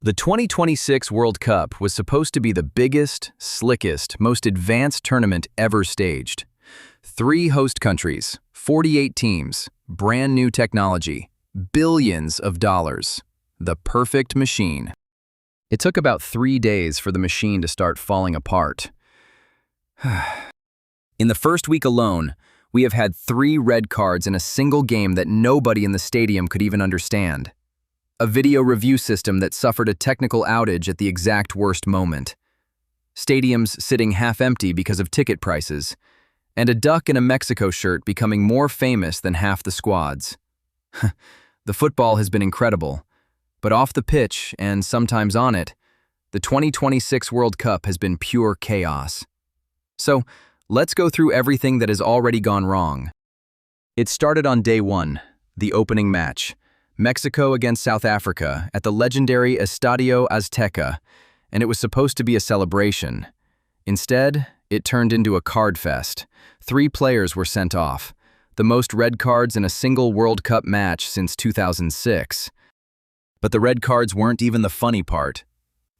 The 2026 World Cup was supposed to be the biggest, slickest, most advanced tournament ever staged. 3 host countries, 48 teams, brand new technology, billions of dollars. The perfect machine. It took about 3 days for the machine to start falling apart. In the first week alone, we have had 3 red cards in a single game that nobody in the stadium could even understand. A video review system that suffered a technical outage at the exact worst moment. Stadiums sitting half empty because of ticket prices. And a duck in a Mexico shirt becoming more famous than half the squads. The football has been incredible, but off the pitch, and sometimes on it, the 2026 World Cup has been pure chaos. So, let's go through everything that has already gone wrong. It started on day 1, the opening match. Mexico against South Africa at the legendary Estadio Azteca, and it was supposed to be a celebration. Instead, it turned into a card fest. 3 players were sent off, the most red cards in a single World Cup match since 2006. But the red cards weren't even the funny part.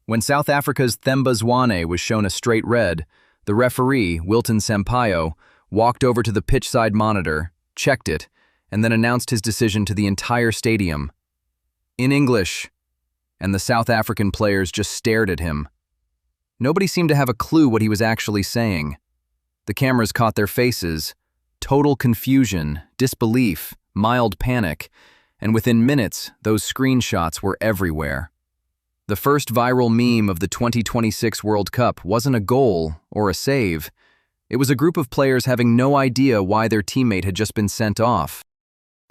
When South Africa's Themba Zwane was shown a straight red, the referee, Wilton Sampaio, walked over to the pitchside monitor, checked it, and then announced his decision to the entire stadium. In English, and the South African players just stared at him. Nobody seemed to have a clue what he was actually saying. The cameras caught their faces, total confusion, disbelief, mild panic, and within minutes, those screenshots were everywhere. The first viral meme of the 2026 World Cup wasn't a goal or a save. It was a group of players having no idea why their teammate had just been sent off.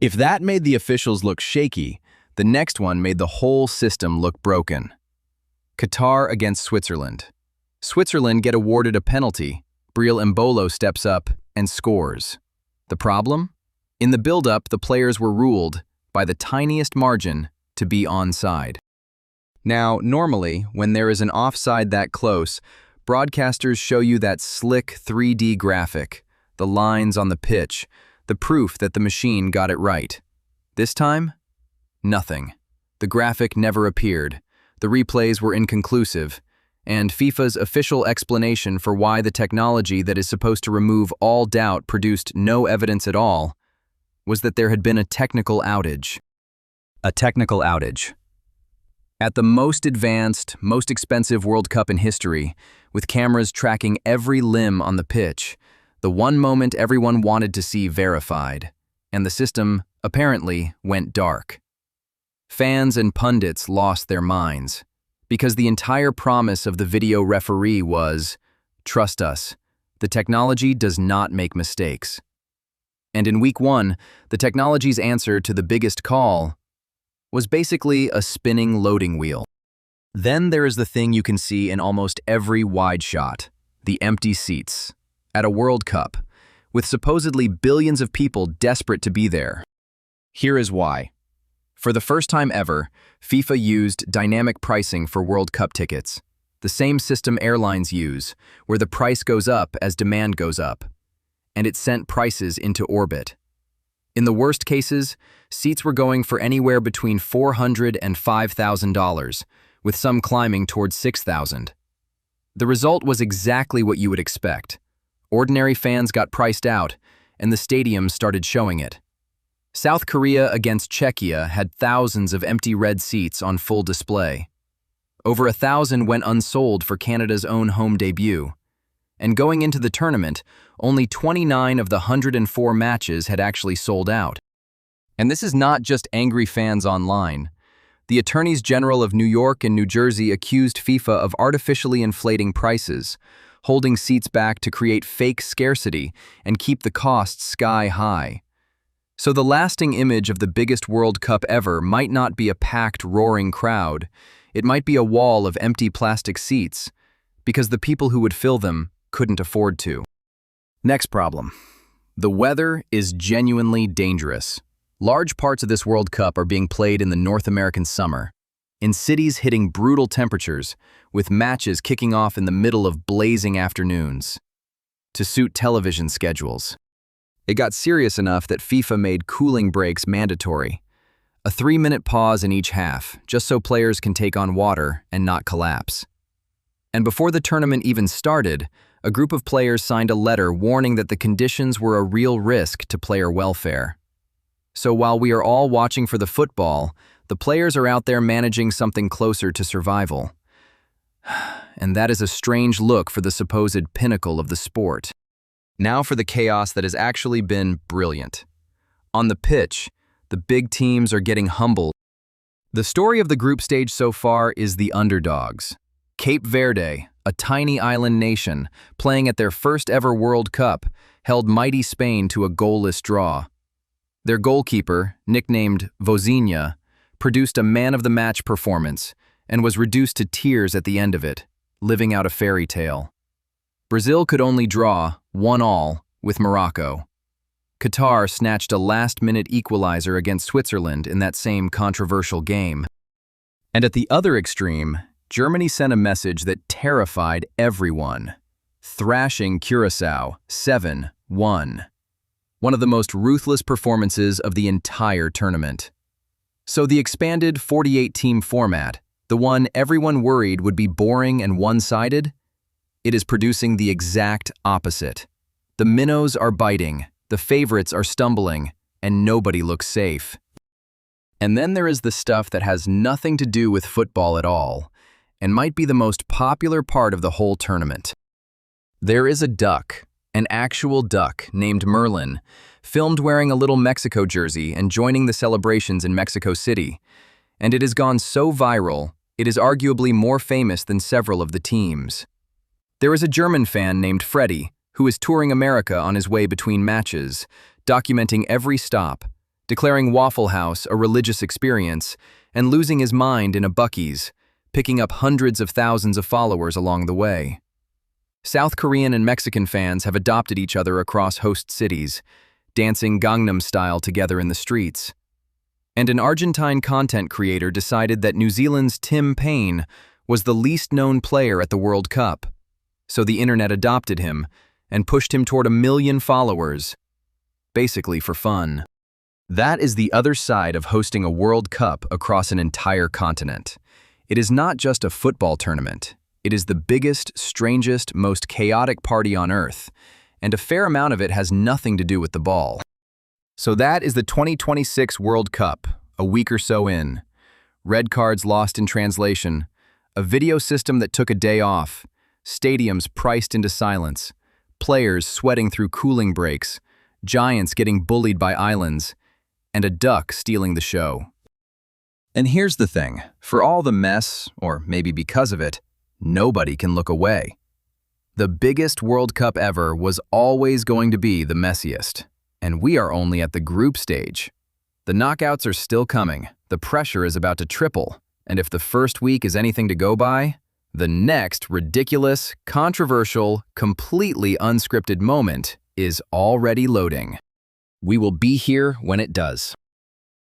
If that made the officials look shaky, the next one made the whole system look broken. Qatar against Switzerland. Switzerland get awarded a penalty. Breel Embolo steps up and scores. The problem? In the build-up, the players were ruled, by the tiniest margin, to be onside. Now, normally, when there is an offside that close, broadcasters show you that slick 3D graphic, the lines on the pitch, the proof that the machine got it right. This time, nothing. The graphic never appeared, the replays were inconclusive, and FIFA's official explanation for why the technology that is supposed to remove all doubt produced no evidence at all was that there had been a technical outage. A technical outage. At the most advanced, most expensive World Cup in history, with cameras tracking every limb on the pitch, the one moment everyone wanted to see verified, and the system, apparently, went dark. Fans and pundits lost their minds, because the entire promise of the video referee was, trust us, the technology does not make mistakes. And in week 1, the technology's answer to the biggest call was basically a spinning loading wheel. Then there is the thing you can see in almost every wide shot, the empty seats. At a World Cup, with supposedly billions of people desperate to be there. Here is why. For the first time ever, FIFA used dynamic pricing for World Cup tickets, the same system airlines use, where the price goes up as demand goes up, and it sent prices into orbit. In the worst cases, seats were going for anywhere between $400 and $5,000, with some climbing towards $6,000. The result was exactly what you would expect. Ordinary fans got priced out, and the stadiums started showing it. South Korea against Czechia had thousands of empty red seats on full display. Over 1,000 went unsold for Canada's own home debut. And going into the tournament, only 29 of the 104 matches had actually sold out. And this is not just angry fans online. The Attorneys General of New York and New Jersey accused FIFA of artificially inflating prices, holding seats back to create fake scarcity and keep the costs sky high. So the lasting image of the biggest World Cup ever might not be a packed, roaring crowd. It might be a wall of empty plastic seats, because the people who would fill them couldn't afford to. Next problem. The weather is genuinely dangerous. Large parts of this World Cup are being played in the North American summer, in cities hitting brutal temperatures, with matches kicking off in the middle of blazing afternoons, to suit television schedules. It got serious enough that FIFA made cooling breaks mandatory. A 3-minute pause in each half, just so players can take on water and not collapse. And before the tournament even started, a group of players signed a letter warning that the conditions were a real risk to player welfare. So while we are all watching for the football, the players are out there managing something closer to survival. And that is a strange look for the supposed pinnacle of the sport. Now for the chaos that has actually been brilliant. On the pitch, the big teams are getting humbled. The story of the group stage so far is the underdogs. Cape Verde, a tiny island nation, playing at their first ever World Cup, held mighty Spain to a goalless draw. Their goalkeeper, nicknamed Vozinha, produced a man-of-the-match performance and was reduced to tears at the end of it, living out a fairy tale. Brazil could only draw 1-1 with Morocco. Qatar snatched a last-minute equalizer against Switzerland in that same controversial game. And at the other extreme, Germany sent a message that terrified everyone, thrashing Curaçao 7-1. One of the most ruthless performances of the entire tournament. So the expanded 48-team format, the one everyone worried would be boring and one-sided, it is producing the exact opposite. The minnows are biting, the favorites are stumbling, and nobody looks safe. And then there is the stuff that has nothing to do with football at all, and might be the most popular part of the whole tournament. There is a duck, an actual duck named Merlin, filmed wearing a little Mexico jersey and joining the celebrations in Mexico City. And it has gone so viral, it is arguably more famous than several of the teams. There is a German fan named Freddie, who is touring America on his way between matches, documenting every stop, declaring Waffle House a religious experience, and losing his mind in a Buc-ee's, picking up hundreds of thousands of followers along the way. South Korean and Mexican fans have adopted each other across host cities, dancing Gangnam Style together in the streets. And an Argentine content creator decided that New Zealand's Tim Payne was the least-known player at the World Cup, so the internet adopted him and pushed him toward 1 million followers, basically for fun. That is the other side of hosting a World Cup across an entire continent. It is not just a football tournament. It is the biggest, strangest, most chaotic party on Earth, and a fair amount of it has nothing to do with the ball. So that is the 2026 World Cup, a week or so in. Red cards lost in translation, a video system that took a day off, stadiums priced into silence, players sweating through cooling breaks, giants getting bullied by islands, and a duck stealing the show. And here's the thing, for all the mess, or maybe because of it, nobody can look away. The biggest World Cup ever was always going to be the messiest, and we are only at the group stage. The knockouts are still coming, the pressure is about to triple, and if the first week is anything to go by, the next ridiculous, controversial, completely unscripted moment is already loading. We will be here when it does.